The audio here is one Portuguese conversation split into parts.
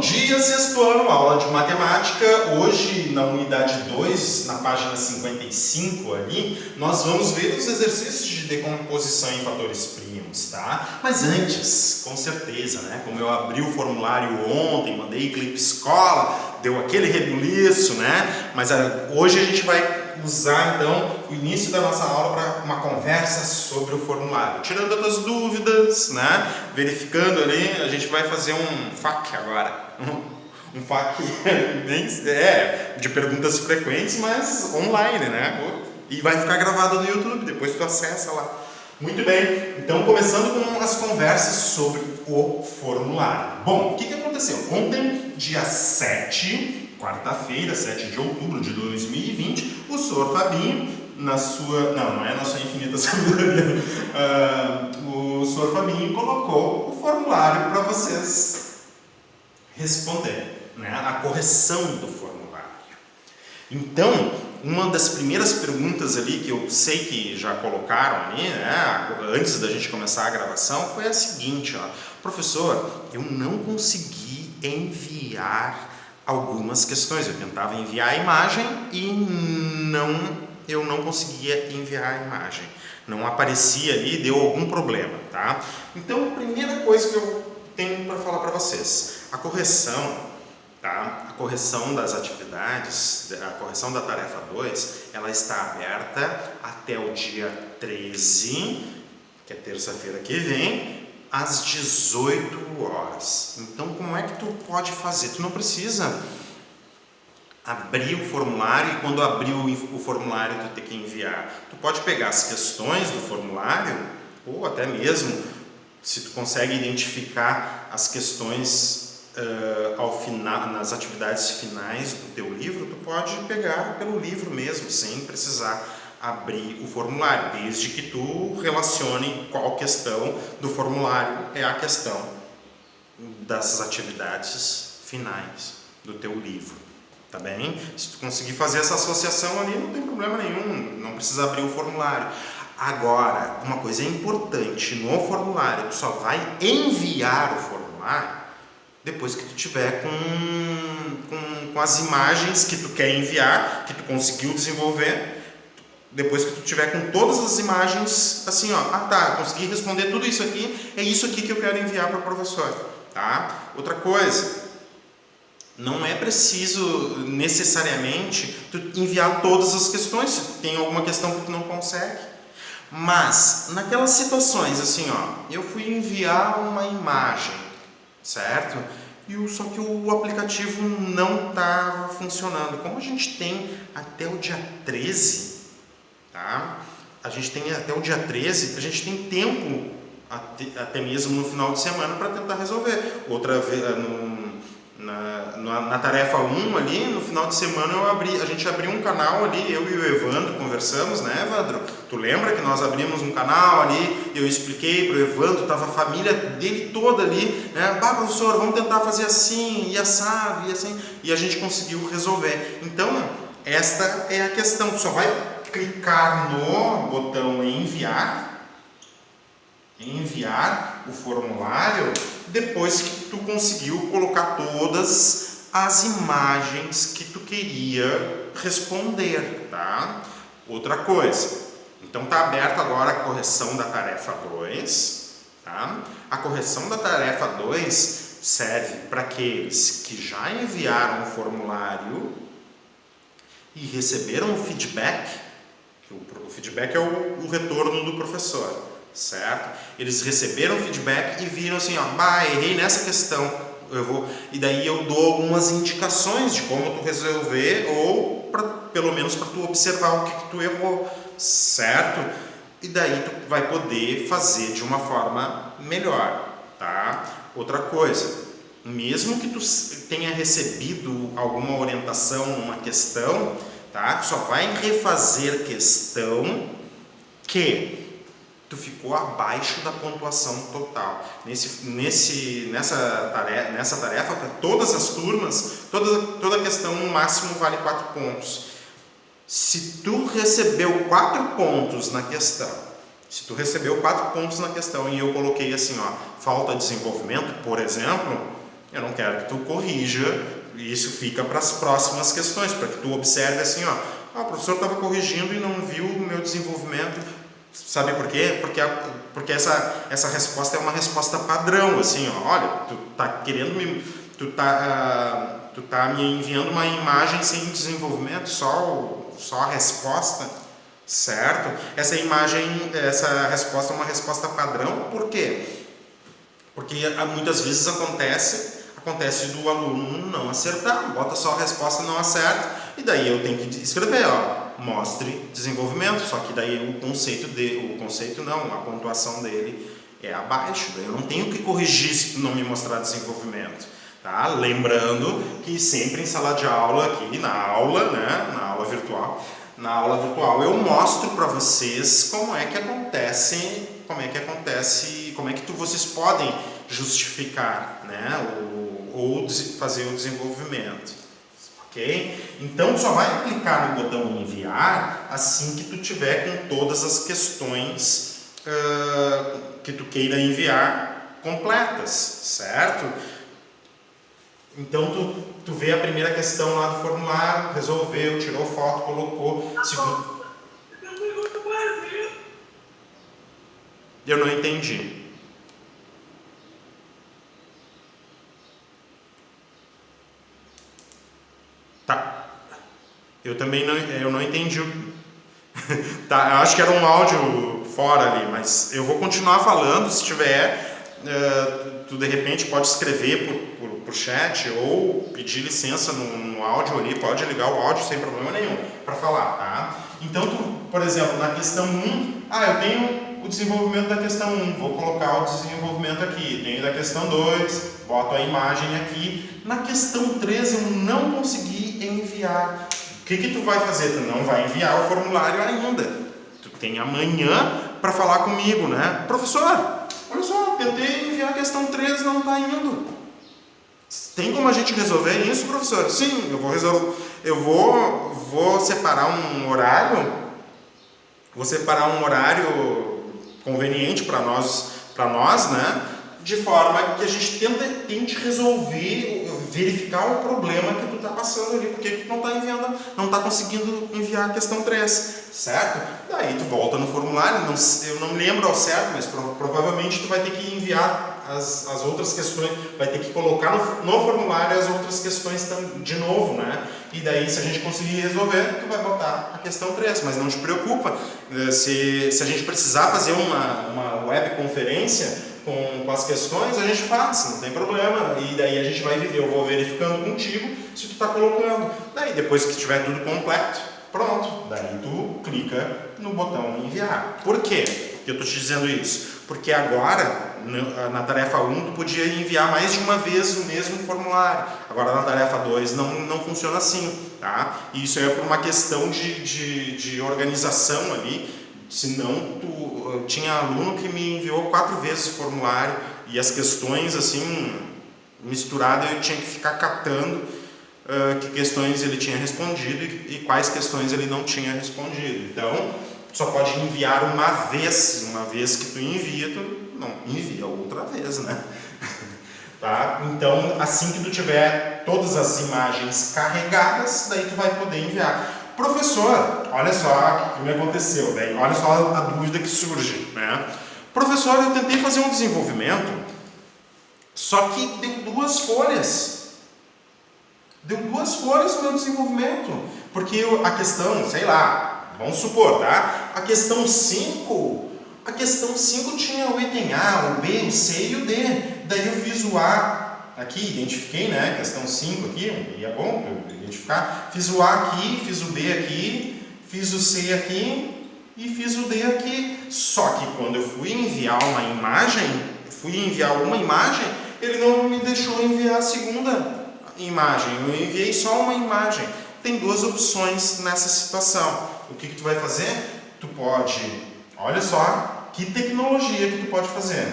Bom dia, sexto ano, aula de matemática. Hoje, na unidade 2, na página 55 ali, nós vamos ver os exercícios de decomposição em fatores primos, tá? Mas antes, com certeza, né? Como eu abri o formulário ontem, mandei clipe escola, deu aquele rebuliço, né? Mas hoje a gente vai usar, então, o início da nossa aula para uma conversa sobre o formulário. Tirando outras dúvidas, né? Verificando ali, a gente vai fazer um FAQ agora. Um FAQ de perguntas frequentes, mas online, né? E vai ficar gravado no YouTube, depois tu acessa lá. Muito bem, então começando com as conversas sobre o formulário. Bom, o que aconteceu? Ontem, dia 7, quarta-feira, 7 de outubro de 2020, o senhor Fabinho, na sua... Não é na sua infinita sabedoria. O senhor Fabinho colocou o formulário para vocês responderem, né? A correção do formulário. Então, uma das primeiras perguntas ali que eu sei que já colocaram ali, né, antes da gente começar a gravação, foi a seguinte, ó: professor, eu não consegui enviar algumas questões. Eu tentava enviar a imagem e eu não conseguia enviar a imagem. Não aparecia ali, deu algum problema, tá? Então, a primeira coisa que eu tenho para falar para vocês, a correção, tá? A correção das atividades, a correção da tarefa 2, ela está aberta até o dia 13, que é terça-feira que vem, às 18 horas. Então, como é que tu pode fazer? Tu não precisa abrir o formulário e quando abrir o formulário tu ter que enviar. Tu pode pegar as questões do formulário ou até mesmo, se tu consegue identificar as questões ao final, nas atividades finais do teu livro, tu pode pegar pelo livro mesmo, sem precisar abrir o formulário, desde que tu relacione qual questão do formulário é a questão das atividades finais do teu livro, tá bem? Se tu conseguir fazer essa associação ali, não tem problema nenhum, não precisa abrir o formulário. Agora, uma coisa importante, no formulário, tu só vai enviar o formulário depois que tu tiver com as imagens que tu quer enviar, que tu conseguiu desenvolver. Depois que tu tiver com todas as imagens, assim, ó, consegui responder tudo isso aqui, é isso aqui que eu quero enviar para o professor, tá? Outra coisa, não é preciso necessariamente tu enviar todas as questões, se tem alguma questão que tu não consegue. Mas, naquelas situações, assim, ó, eu fui enviar uma imagem, certo? Só que o aplicativo não estava funcionando. Como a gente tem até o dia 13, tá? A gente tem até o dia 13, a gente tem tempo, até mesmo no final de semana, para tentar resolver. Outra vez, na tarefa 1 ali, no final de semana a gente abriu um canal ali, eu e o Evandro conversamos, né, Evandro? Tu lembra que nós abrimos um canal ali, eu expliquei para o Evandro, estava a família dele toda ali, né? Professor, vamos tentar fazer assim, e assado, e assim, e a gente conseguiu resolver. Então, esta é a questão, tu só vai clicar no botão enviar o formulário depois que tu conseguiu colocar todas as imagens que tu queria responder, tá? Outra coisa, então tá aberto agora a correção da tarefa 2, tá? A correção da tarefa 2 serve para aqueles que já enviaram o formulário e receberam o feedback. O feedback é o retorno do professor, certo? Eles receberam o feedback e viram assim, ó, errei nessa questão, e daí eu dou algumas indicações de como tu resolver, ou pelo menos para tu observar o que tu errou, certo? E daí tu vai poder fazer de uma forma melhor, tá? Outra coisa, mesmo que tu tenha recebido alguma orientação numa questão, tá? Tu só vai refazer questão que tu ficou abaixo da pontuação total. Nessa tarefa, para todas as turmas, toda questão no máximo vale 4 pontos. Se tu recebeu 4 pontos na questão, e eu coloquei assim, ó, falta de desenvolvimento, por exemplo, Eu não quero que tu corrija, e isso fica para as próximas questões, para que tu observe assim, ó, o professor estava corrigindo e não viu o meu desenvolvimento. Sabe por quê? Porque essa resposta é uma resposta padrão, assim, ó, olha, tu tá querendo tu tá me enviando uma imagem sem desenvolvimento, só a resposta, certo? Essa resposta é uma resposta padrão, por quê? Porque muitas vezes acontece do aluno não acertar, bota só a resposta e não acerta, e daí eu tenho que escrever, ó, mostre desenvolvimento, só que daí a pontuação dele é abaixo, daí eu não tenho que corrigir se tu não me mostrar desenvolvimento, tá? Lembrando que sempre em sala de aula aqui, na aula virtual, eu mostro para vocês como é que vocês podem justificar, né, ou fazer o desenvolvimento, ok? Então, tu só vai clicar no botão enviar assim que tu tiver com todas as questões que tu queira enviar completas, certo? Então, tu vê a primeira questão lá do formulário, resolveu, tirou foto, colocou. Eu não entendi. Tá. Eu também não entendi. Tá, eu acho que era um áudio fora ali, mas eu vou continuar falando. Se tiver, tu de repente pode escrever por chat ou pedir licença no áudio ali, pode ligar o áudio sem problema nenhum para falar, tá? Então, por exemplo, na questão 1, eu tenho o desenvolvimento da questão 1, vou colocar o desenvolvimento aqui. Tenho da questão 2, boto a imagem aqui. Na questão 3 eu não consegui enviar. O que tu vai fazer? Tu não vai enviar o formulário ainda. Tu tem amanhã para falar comigo, né? Professor, olha só, tentei enviar a questão 3, não está indo. Tem como a gente resolver isso, professor? Sim, eu vou resolver. Eu vou separar um horário. Vou separar um horário conveniente para nós, né? De forma que a gente tente resolver, verificar o problema que tu está passando ali, porque tu não está conseguindo enviar a questão 3, certo? Daí tu volta no formulário, eu não me lembro ao certo, mas provavelmente tu vai ter que enviar as outras questões, vai ter que colocar no formulário as outras questões de novo, né? E daí, se a gente conseguir resolver, tu vai botar a questão 3, mas não te preocupa, se a gente precisar fazer uma webconferência com as questões, a gente faz, não tem problema, e daí eu vou verificando contigo se tu está colocando. Daí, depois que tiver tudo completo, pronto, daí tu clica no botão enviar. Por quê que eu estou te dizendo isso? Porque agora, na tarefa 1, tu podia enviar mais de uma vez o mesmo formulário. Agora, na tarefa 2, não funciona assim, tá? E isso é por uma questão de organização ali. Senão, tinha aluno que me enviou 4 vezes o formulário e as questões, assim, misturadas, eu tinha que ficar catando que questões ele tinha respondido e quais questões ele não tinha respondido. Então, só pode enviar uma vez que tu envia, tu não envia outra vez, né? Tá? Então, assim que tu tiver todas as imagens carregadas, daí tu vai poder enviar. Professor, olha só o que me aconteceu, né? Olha só a dúvida que surge, né? Professor, eu tentei fazer um desenvolvimento, só que deu 2 folhas. Deu 2 folhas no meu desenvolvimento, porque a questão, sei lá, vamos supor, tá? A questão 5 tinha o item A, o B, o C e o D. Daí eu fiz o A aqui, identifiquei, né? Questão 5 aqui, e é bom eu identificar. Fiz o A aqui, fiz o B aqui, fiz o C aqui e fiz o D aqui. Só que quando eu fui enviar uma imagem, ele não me deixou enviar a segunda imagem. Eu enviei só uma imagem. Tem 2 opções nessa situação. O que tu vai fazer? Tu pode, olha só que tecnologia que tu pode fazer.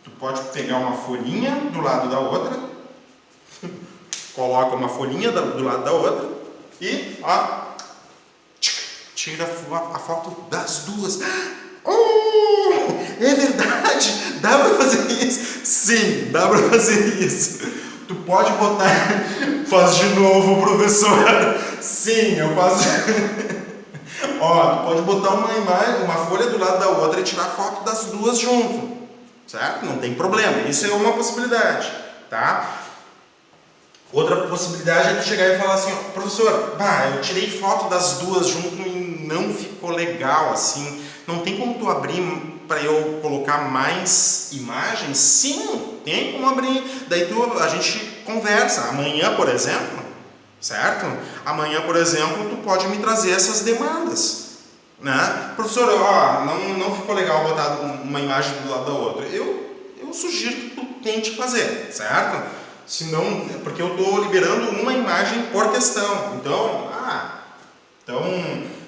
Tu pode pegar uma folhinha do lado da outra, coloca uma folhinha do lado da outra e tira a foto das 2. Oh, é verdade! Dá para fazer isso? Sim, dá para fazer isso. Tu pode botar... Faz de novo, professor. Sim, eu faço... Ó, tu pode botar uma imagem, uma folha do lado da outra e tirar foto das duas junto. Certo? Não tem problema. Isso é uma possibilidade, tá? Outra possibilidade é tu chegar e falar assim, ó, professor, eu tirei foto das duas junto e não ficou legal assim. Não tem como tu abrir para eu colocar mais imagens? Sim, tem como abrir. Daí a gente conversa. Amanhã, por exemplo, certo? Amanhã, por exemplo, tu pode me trazer essas demandas, né? Professor, ó, não ficou legal botar uma imagem do lado da outra. Eu sugiro que tu tente fazer, certo? Senão, porque eu estou liberando uma imagem por questão. Então,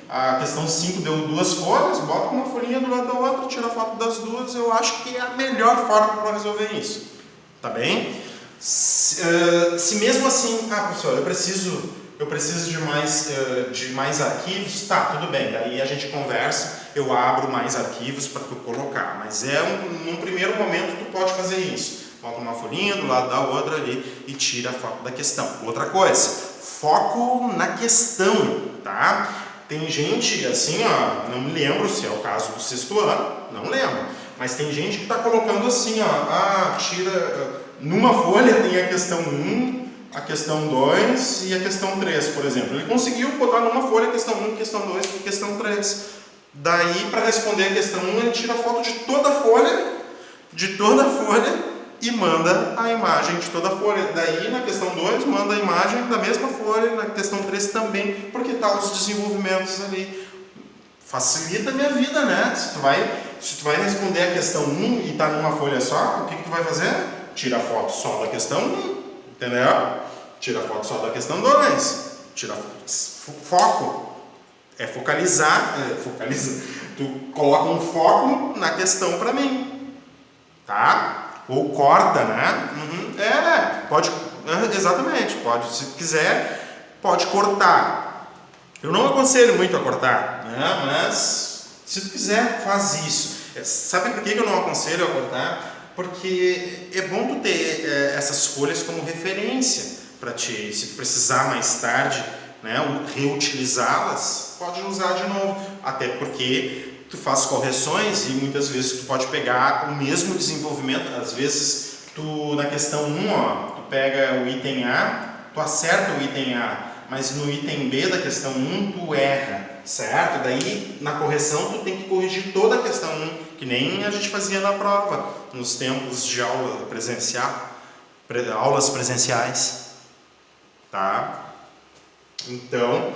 a questão 5 deu duas folhas, bota uma folhinha do lado da outra, tira a foto das duas. Eu acho que é a melhor forma para resolver isso. Tá bem? Se mesmo assim, professor, eu preciso de mais arquivos, tá, tudo bem. Daí a gente conversa, eu abro mais arquivos para tu colocar. Mas num primeiro momento tu pode fazer isso. Bota uma folhinha do lado da outra ali e tira a foto da questão. Outra coisa, foco na questão, tá? Tem gente assim, ó, não me lembro se é o caso do sexto ano, não lembro. Mas tem gente que está colocando assim, ó, tira... Numa folha tem a questão 1, a questão 2 e a questão 3, por exemplo. Ele conseguiu botar numa folha a questão 1, questão 2 e questão 3. Daí, para responder a questão 1, ele tira a foto de toda a folha, e manda a imagem de toda a folha. Daí, na questão 2, manda a imagem da mesma folha, na questão 3 também, porque tá os desenvolvimentos ali. Facilita a minha vida, né? Se tu vai responder a questão 1 e tá numa folha só, o que tu vai fazer? Tira a foto só da questão 1, entendeu? Tira a foto só da questão 2. Tira foco. É focalizar. Tu coloca um foco na questão para mim. Tá? Ou corta, né? Pode. Exatamente. Pode, se quiser, pode cortar. Eu não aconselho muito a cortar, né? Mas se tu quiser, faz isso. Sabe por que eu não aconselho a cortar? Porque é bom tu ter essas folhas como referência para ti, se precisar mais tarde, né, reutilizá-las, pode usar de novo. Até porque tu faz correções e muitas vezes tu pode pegar o mesmo desenvolvimento. Às vezes tu na questão 1, tu pega o item A, tu acerta o item A, mas no item B da questão 1 tu erra, certo? Daí na correção tu tem que corrigir toda a questão 1, que nem a gente fazia na prova, nos tempos de aula presencial, aulas presenciais, tá? Então,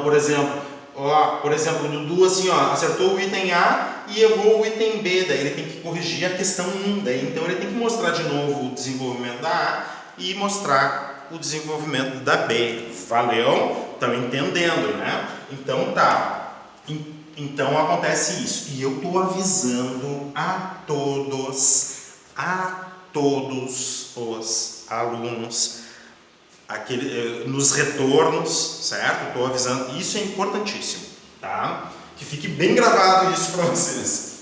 por exemplo, o Dudu assim, acertou o item A e errou o item B, daí ele tem que corrigir a questão 1, daí então ele tem que mostrar de novo o desenvolvimento da A e mostrar o desenvolvimento da B. Valeu? Estão entendendo, né? Então tá. Então acontece isso. E eu estou avisando a todos os alunos nos retornos, certo? Estou avisando. Isso é importantíssimo, tá? Que fique bem gravado isso para vocês.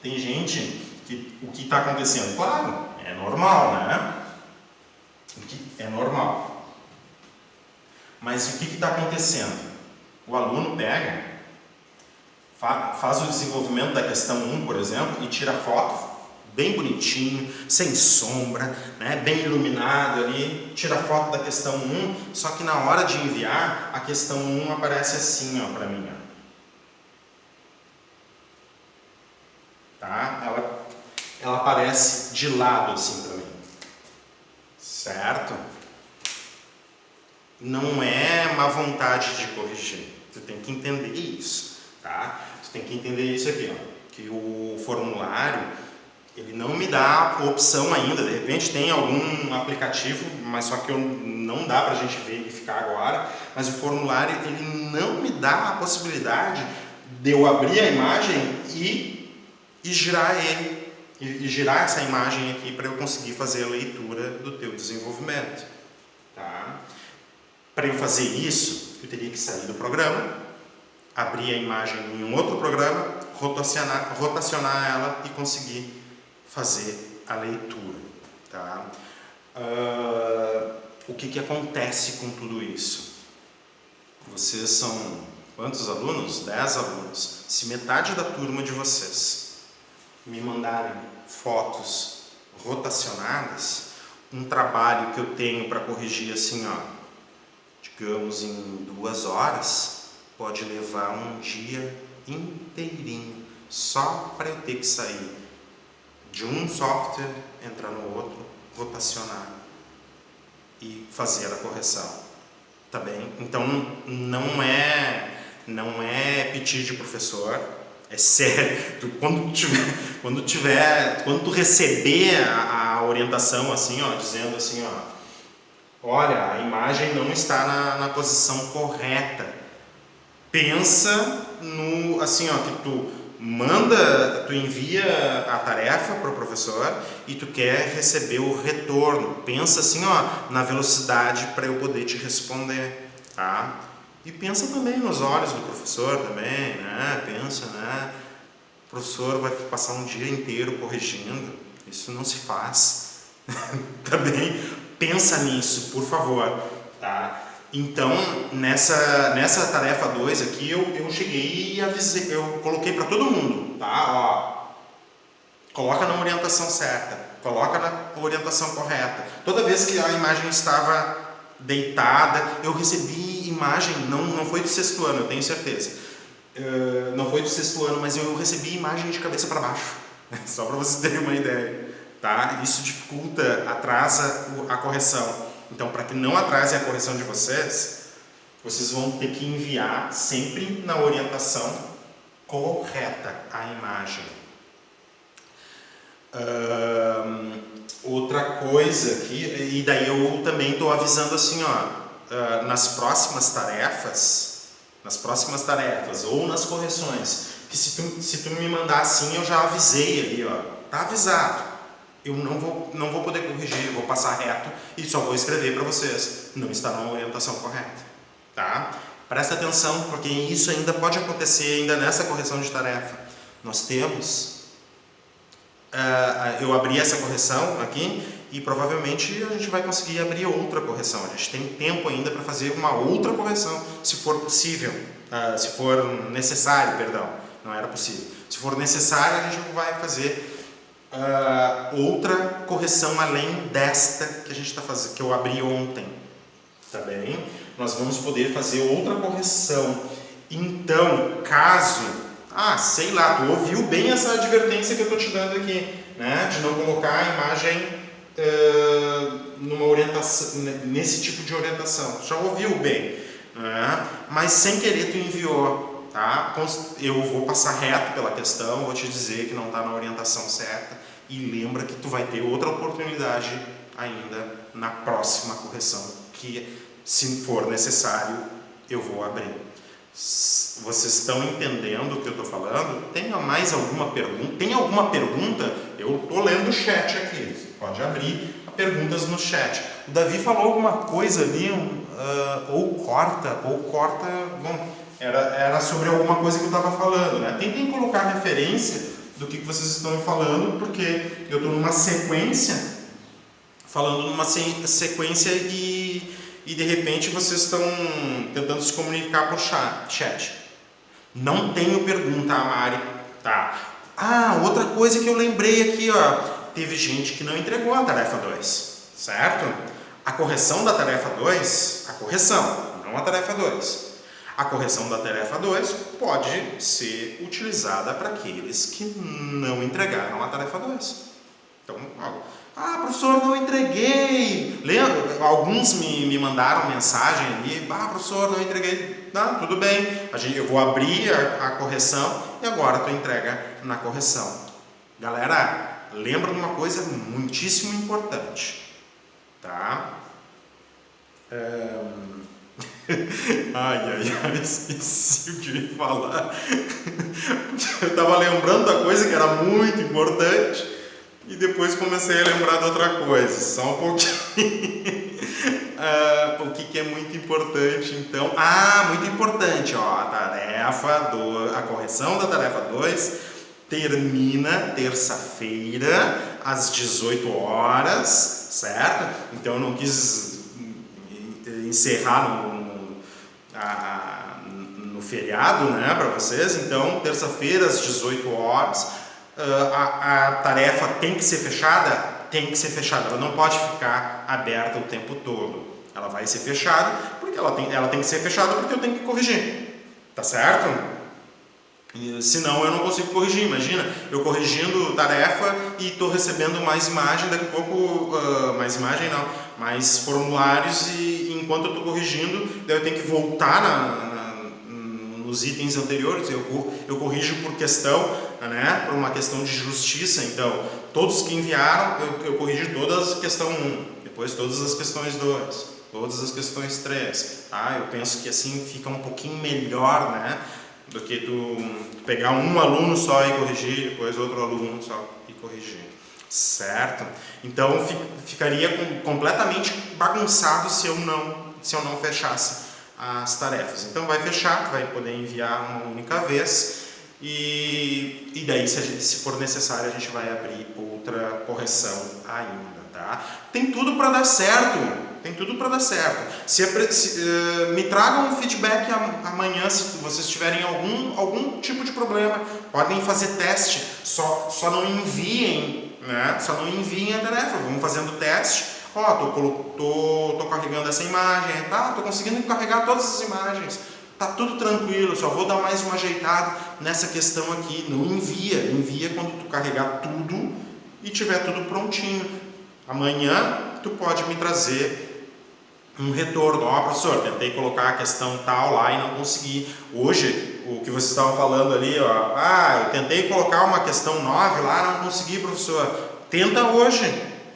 Tem gente que o que está acontecendo? Claro, é normal, né? É normal. Mas o que está acontecendo? O aluno pega, faz o desenvolvimento da questão 1, por exemplo, e tira foto bem bonitinho, sem sombra, né, bem iluminado ali, tira foto da questão 1, só que na hora de enviar, a questão 1 aparece assim, para mim, Tá? Ela aparece de lado assim para mim, certo? Não é má vontade de corrigir, tu tem que entender isso, tá? Tu tem que entender isso aqui, que o formulário, ele não me dá a opção ainda, de repente tem algum aplicativo, mas só que não dá pra gente verificar agora, mas o formulário, ele não me dá a possibilidade de eu abrir a imagem e girar ele, e girar essa imagem aqui para eu conseguir fazer a leitura do teu desenvolvimento, tá? Para eu fazer isso, eu teria que sair do programa, abrir a imagem em um outro programa, rotacionar ela e conseguir fazer a leitura. tá? O que acontece com tudo isso? Vocês são quantos alunos? 10 alunos. Se metade da turma de vocês me mandarem fotos rotacionadas, um trabalho que eu tenho para corrigir assim, ó, digamos em 2 horas, pode levar um dia inteirinho só para eu ter que sair de um software, entrar no outro, rotacionar e fazer a correção, tá bem? Então não é piti de professor, é sério. Quando tu receber a orientação assim, ó, dizendo assim, ó, olha, a imagem não está na posição correta. Pensa no, assim, ó, que tu envia a tarefa para o professor e tu quer receber o retorno. Pensa assim, ó, na velocidade para eu poder te responder, tá? E pensa também nos olhos do professor também, né? Pensa, né? O professor vai passar um dia inteiro corrigindo. Isso não se faz. Tá bem? Pensa nisso, por favor, tá? Então, nessa tarefa 2 aqui, eu cheguei e avisei, eu coloquei para todo mundo, tá? Ó, coloca na orientação certa, coloca na orientação correta. Toda vez que a imagem estava deitada, eu recebi imagem, não foi do 6º ano, eu tenho certeza. Não foi do 6º ano, mas eu recebi imagem de cabeça para baixo, só para vocês terem uma ideia, tá? Isso dificulta, atrasa a correção. Então, para que não atrase a correção de vocês vão ter que enviar sempre na orientação correta a imagem. Outra coisa aqui, e daí eu também estou avisando assim, ó, nas próximas tarefas ou nas correções, que se tu me mandar assim, eu já avisei ali, ó, tá avisado. Eu não vou poder corrigir, eu vou passar reto e só vou escrever para vocês. Não está na orientação correta, tá? Presta atenção, porque isso ainda pode acontecer ainda nessa correção de tarefa. Nós temos... eu abri essa correção aqui e provavelmente a gente vai conseguir abrir outra correção. A gente tem tempo ainda para fazer uma outra correção, se for possível. Se for necessário, perdão, não era possível. Se for necessário, a gente vai fazer... outra correção além desta que a gente está fazendo, que eu abri ontem, tá bem? Nós vamos poder fazer outra correção. Então, caso, sei lá, tu ouviu bem essa advertência que eu estou te dando aqui, né? De não colocar a imagem numa orientação, nesse tipo de orientação. Já ouviu bem, né? Mas sem querer tu enviou. Tá? Eu vou passar reto pela questão, vou te dizer que não está na orientação certa e lembra que tu vai ter outra oportunidade ainda na próxima correção, que se for necessário eu vou abrir. Vocês estão entendendo o que eu estou falando? Tem mais alguma pergunta? Tem alguma pergunta? Eu estou lendo o chat aqui, você pode abrir perguntas no chat. O Davi falou alguma coisa ali, ou corta, bom... Era sobre alguma coisa que eu estava falando, né? Tentem colocar referência do que vocês estão falando, porque eu estou numa sequência, falando numa sequência e de repente vocês estão tentando se comunicar por chat. Não tenho pergunta, Mari. Tá. Outra coisa que eu lembrei aqui, ó. Teve gente que não entregou a tarefa 2, certo? A correção da tarefa 2, não a tarefa 2. A correção da tarefa 2 pode ser utilizada para aqueles que não entregaram a tarefa 2. Então, professor, não entreguei. Lembra? Alguns me mandaram mensagem ali, professor, não entreguei. Não, tudo bem, eu vou abrir a correção e agora tu entrega na correção. Galera, lembra de uma coisa muitíssimo importante, tá? Esqueci o que eu ia falar. Eu estava lembrando da coisa que era muito importante e depois comecei a lembrar de outra coisa, só um pouquinho. O que é muito importante, então? Muito importante, ó, a correção da tarefa 2 termina terça-feira às 18 horas, certo? Então eu não quis encerrar no feriado, né, para vocês. Então, terça-feira às 18 horas, a tarefa tem que ser fechada? Tem que ser fechada, ela não pode ficar aberta o tempo todo. Ela vai ser fechada, porque ela tem que ser fechada porque eu tenho que corrigir, tá certo? Senão eu não consigo corrigir. Imagina, eu corrigindo tarefa e estou recebendo mais imagem, daqui a pouco, mais formulários, e enquanto eu estou corrigindo, daí eu tenho que voltar nos itens anteriores, eu corrijo por questão, né, por uma questão de justiça. Então, todos que enviaram, eu corrijo todas as questão 1, depois todas as questões 2, todas as questões 3. Eu penso que assim fica um pouquinho melhor, né, do que tu pegar um aluno só e corrigir, depois outro aluno só e corrigir, certo? Então ficaria completamente bagunçado se eu não fechasse as tarefas. Então vai fechar, tu vai poder enviar uma única vez, e daí se for necessário a gente vai abrir outra correção ainda, tá? Tem tudo para dar certo. Tem tudo para dar certo. Me tragam um feedback amanhã se vocês tiverem algum tipo de problema. Podem fazer teste, só não enviem, né? Só não enviem a tarefa. Vamos fazendo teste. Tô carregando essa imagem, tá? Tô conseguindo carregar todas as imagens. Tá tudo tranquilo, só vou dar mais uma ajeitada nessa questão aqui. Não envia quando tu carregar tudo e tiver tudo prontinho. Amanhã tu pode me trazer um retorno. Professor, tentei colocar a questão tal lá e não consegui. Hoje, o que vocês estavam falando ali, eu tentei colocar uma questão 9 lá, não consegui, professor. Tenta hoje,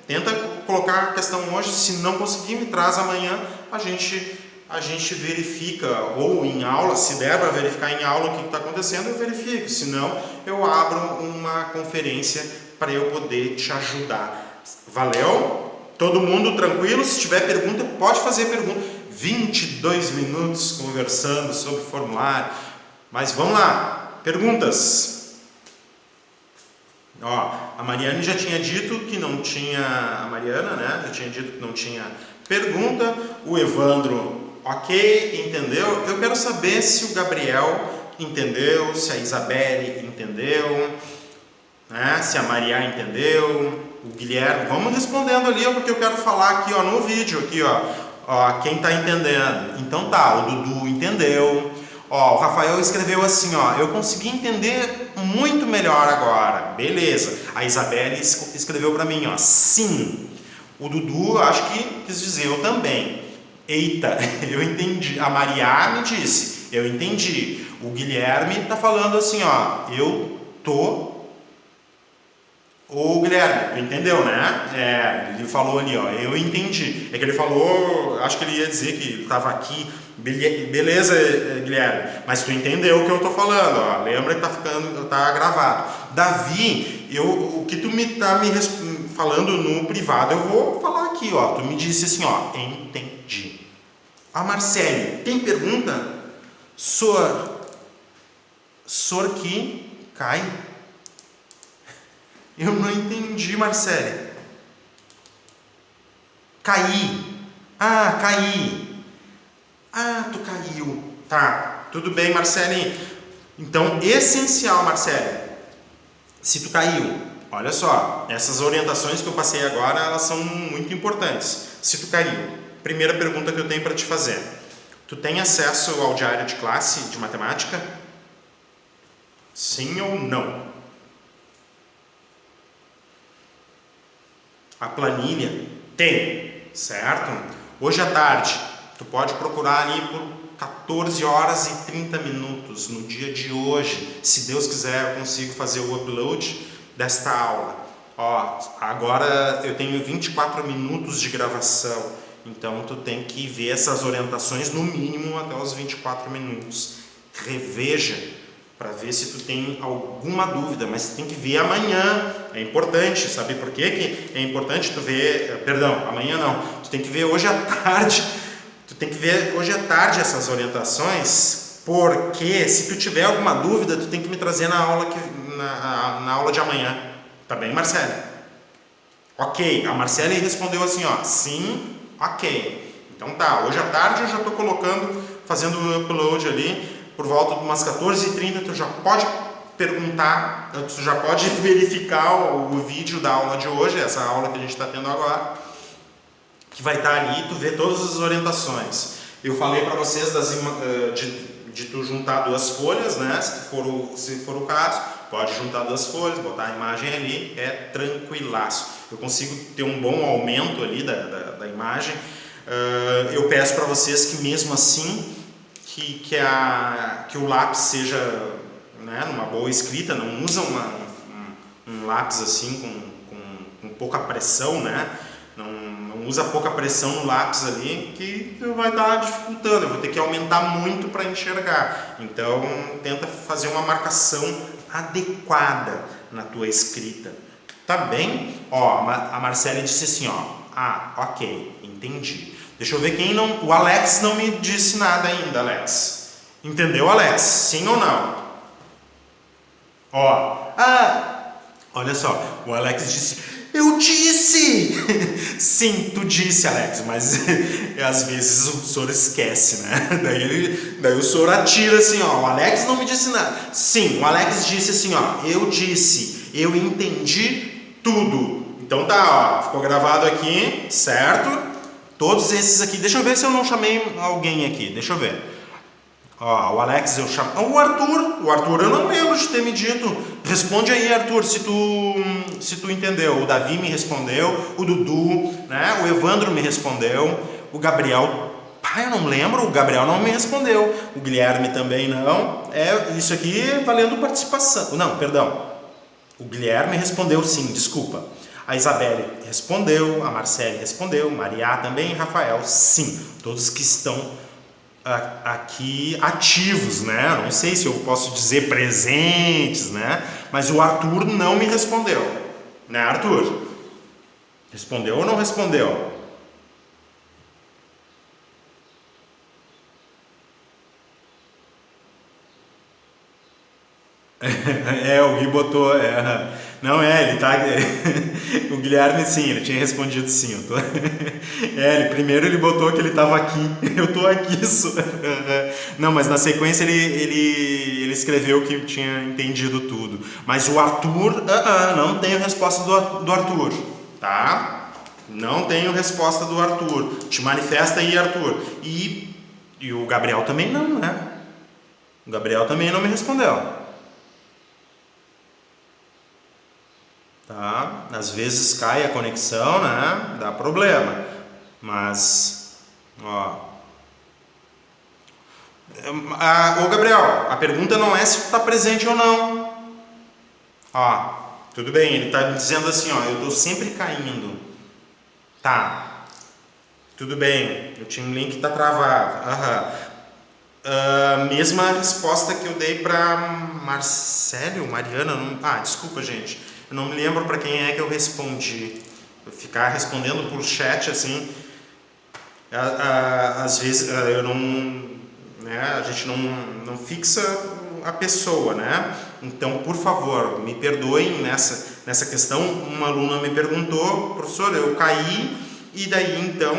tenta colocar a questão hoje. Se não conseguir, me traz amanhã, a gente verifica, ou em aula, se der para verificar em aula o que está acontecendo, eu verifico. Se não, eu abro uma conferência para eu poder te ajudar. Valeu? Todo mundo tranquilo? Se tiver pergunta, pode fazer pergunta. 22 minutos conversando sobre formulário. Mas vamos lá, perguntas. A Mariane já tinha dito que não tinha, a Mariana, né, já tinha dito que não tinha pergunta. O Evandro, ok, entendeu? Eu quero saber se o Gabriel entendeu, se a Isabelle entendeu, né, se a Maria entendeu. O Guilherme, vamos respondendo ali, porque eu quero falar aqui, no vídeo, aqui, quem está entendendo. Então tá, o Dudu entendeu. O Rafael escreveu assim, eu consegui entender muito melhor agora. Beleza. A Isabelle escreveu para mim, sim. O Dudu, acho que quis dizer, eu também. Eita, eu entendi. A Maria me disse, eu entendi. O Guilherme está falando assim, eu tô... O Guilherme, tu entendeu, né? Ele falou ali, eu entendi. É que ele falou, acho que ele ia dizer que estava aqui. Beleza, Guilherme, mas tu entendeu o que eu estou falando, lembra que tá gravado. Davi, o que tu tá me falando no privado, eu vou falar aqui, tu me disse assim, entendi. A Marcele, tem pergunta? Sor que cai? Eu não entendi, Marcele. Caí. Caí. Tu caiu. Tá, tudo bem, Marcele. Então, essencial, Marcele. Se tu caiu, olha só, essas orientações que eu passei agora, elas são muito importantes. Se tu caiu, primeira pergunta que eu tenho para te fazer. Tu tem acesso ao diário de classe de matemática? Sim ou não? A planilha tem, certo? Hoje à tarde, tu pode procurar ali por 14 horas e 30 minutos no dia de hoje. Se Deus quiser, eu consigo fazer o upload desta aula. Agora eu tenho 24 minutos de gravação, então tu tem que ver essas orientações no mínimo até os 24 minutos. Reveja para ver se tu tem alguma dúvida, mas tu tem que ver amanhã. É importante, sabe por quê que é importante tu ver, amanhã não, tu tem que ver hoje à tarde, essas orientações, porque se tu tiver alguma dúvida, tu tem que me trazer na aula na aula de amanhã, tá bem, Marcelo? Ok, a Marcele respondeu assim, ó, sim, ok. Então tá, hoje à tarde eu já estou fazendo o upload ali, por volta de umas 14h30, tu já pode perguntar, tu já pode verificar o vídeo da aula de hoje, essa aula que a gente está tendo agora, que vai estar ali, tu vê todas as orientações. Eu falei para vocês de tu juntar duas folhas, né? Se for o caso, pode juntar duas folhas, botar a imagem ali, é tranquilaço. Eu consigo ter um bom aumento ali da imagem. Eu peço para vocês que mesmo assim, que o lápis seja, né, numa boa escrita, não usa um lápis assim com pouca pressão, né? Não usa pouca pressão no lápis ali, que vai estar dificultando. Eu vou ter que aumentar muito para enxergar. Então, tenta fazer uma marcação adequada na tua escrita. Tá bem? Ó, a Marcele disse assim, ó. Ah, ok, entendi. Deixa eu ver quem não... O Alex não me disse nada ainda, Alex. Entendeu, Alex? Sim ou não? Ó. Olha só. O Alex disse... Eu disse! Sim, tu disse, Alex, mas às vezes o senhor esquece, né? Daí o senhor atira assim, ó, o Alex não me disse nada. Sim, o Alex disse assim, ó, eu disse, eu entendi tudo. Então tá, ó, ficou gravado aqui, certo? Todos esses aqui, deixa eu ver se eu não chamei alguém aqui, deixa eu ver. Ó, o Alex eu chamo. O Arthur eu não lembro de ter me dito. Responde aí, Arthur, se tu entendeu. O Davi me respondeu, o Dudu, né? O Evandro me respondeu, o Gabriel, eu não lembro, o Gabriel não me respondeu, o Guilherme também não. Isso aqui valendo participação. Não, perdão. O Guilherme respondeu sim, desculpa. A Isabelle respondeu, a Marcele respondeu, Maria também, Rafael, sim. Todos que estão aqui ativos, né? Não sei se eu posso dizer presentes, né? Mas o Arthur não me respondeu, né, Arthur? Respondeu ou não respondeu? O Gui botou. Não, ele tá. O Guilherme, sim, ele tinha respondido sim. Primeiro ele botou que ele tava aqui. Eu tô aqui. Não, mas na sequência ele escreveu que tinha entendido tudo. Mas o Arthur, não tenho resposta do Arthur, tá? Não tenho resposta do Arthur. Te manifesta aí, Arthur. E o Gabriel também não, né? O Gabriel também não me respondeu. Tá? Às vezes cai a conexão, né? Dá problema. Mas, ó. Ô Gabriel, a pergunta não é se tu tá presente ou não. Ó, tudo bem, ele tá me dizendo assim, ó, eu tô sempre caindo. Tá. Tudo bem, o Team Link tá travado. Mesma resposta que eu dei pra Marcelo, Mariana, desculpa, gente. Eu não me lembro para quem é que eu respondi. Ficar respondendo por chat assim, às vezes eu não, né, a gente não fixa a pessoa, né? Então, por favor, me perdoem nessa questão. Uma aluna me perguntou, professor, eu caí, e daí então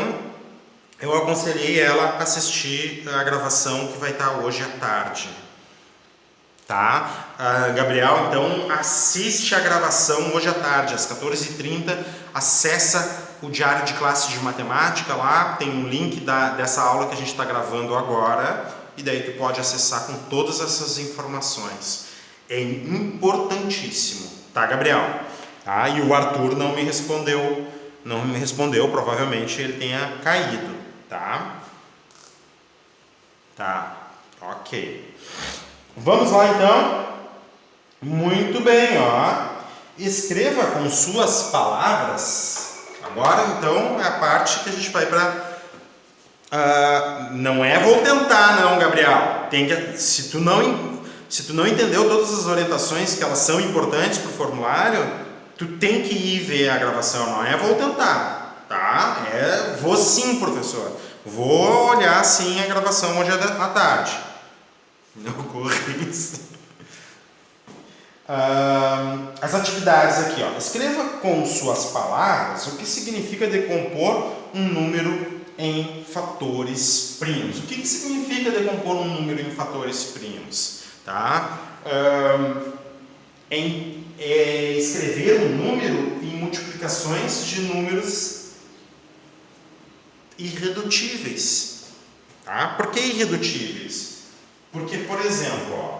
eu aconselhei ela a assistir a gravação que vai estar hoje à tarde. Tá? Gabriel, então assiste a gravação hoje à tarde, às 14h30, acessa o diário de classe de matemática lá, tem um link dessa aula que a gente está gravando agora, e daí tu pode acessar com todas essas informações. É importantíssimo, tá, Gabriel? Tá? E o Arthur não me respondeu, provavelmente ele tenha caído, tá? Tá, ok. Vamos lá então. Muito bem, ó. Escreva com suas palavras. Agora então é a parte que a gente vai para. Não é vou tentar, não, Gabriel. Se tu não entendeu todas as orientações que elas são importantes para o formulário, tu tem que ir ver a gravação. Não é vou tentar, tá? Vou sim, professor. Vou olhar sim a gravação hoje à tarde. Não corra isso. As atividades aqui, ó. Escreva com suas palavras o que significa decompor um número em fatores primos. O que significa decompor um número em fatores primos? Tá? Escrever um número em multiplicações de números irredutíveis. Tá? Por que irredutíveis? Porque, por exemplo, ó,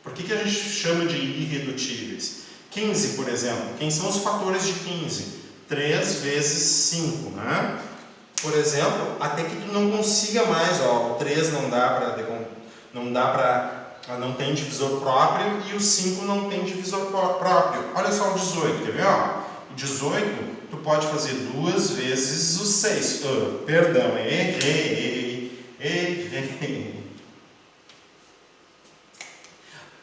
por que a gente chama de irredutíveis? 15, por exemplo. Quem são os fatores de 15? 3 vezes 5, né? Por exemplo, até que tu não consiga mais, ó, o 3 não tem divisor próprio e o 5 não tem divisor próprio. Olha só o 18, quer ver? Ó? O 18, tu pode fazer 2 vezes o 6. Perdão, errei.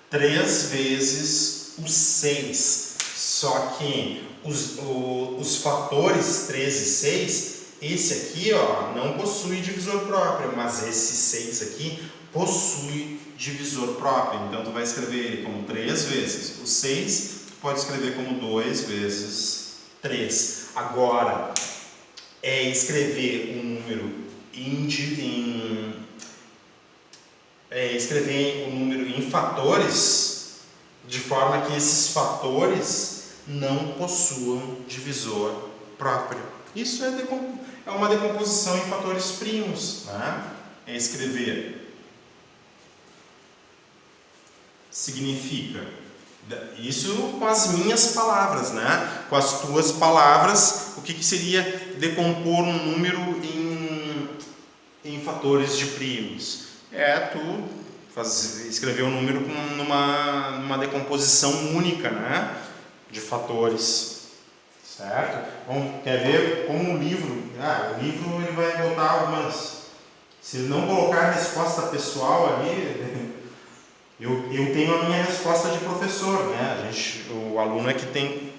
3 vezes o 6. Só que os fatores 3 e 6, esse aqui, ó, não possui divisor próprio, mas esse 6 aqui possui divisor próprio. Então, tu vai escrever ele como 3 vezes. O 6, tu pode escrever como 2 vezes 3. Agora, escrever um número em fatores, de forma que esses fatores não possuam divisor próprio. Isso é uma decomposição em fatores primos, né? Escrever significa, isso com as minhas palavras, né? Com as tuas palavras, o que seria decompor um número em fatores de primos? Escrever um número numa decomposição única, né? De fatores, certo? Bom, quer ver como o livro? O livro ele vai botar algumas. Se ele não colocar a resposta pessoal ali, eu tenho a minha resposta de professor, né? O aluno é que tem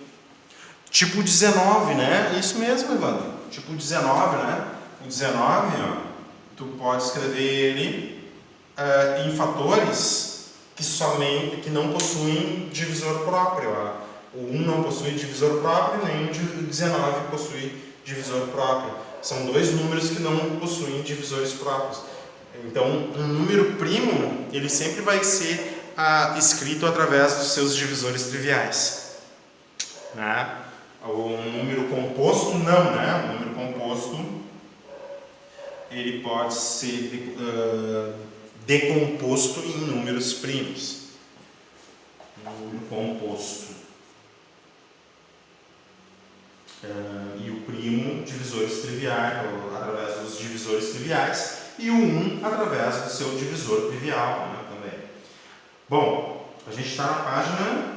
tipo 19, né? Isso mesmo, Evandro. Tipo 19, né? O 19, ó, tu pode escrever ele em fatores que não possuem divisor próprio. Ó. O 1 não possui divisor próprio, nem o 19 possui divisor próprio. São dois números que não possuem divisores próprios. Então, um número primo, ele sempre vai ser escrito através dos seus divisores triviais. Né? Um número composto, não, né? Um número composto, ele pode ser decomposto em números primos. Número composto. E o primo, divisores triviais, através dos divisores triviais, e o 1 através do seu divisor trivial, né, também. Bom, a gente está na página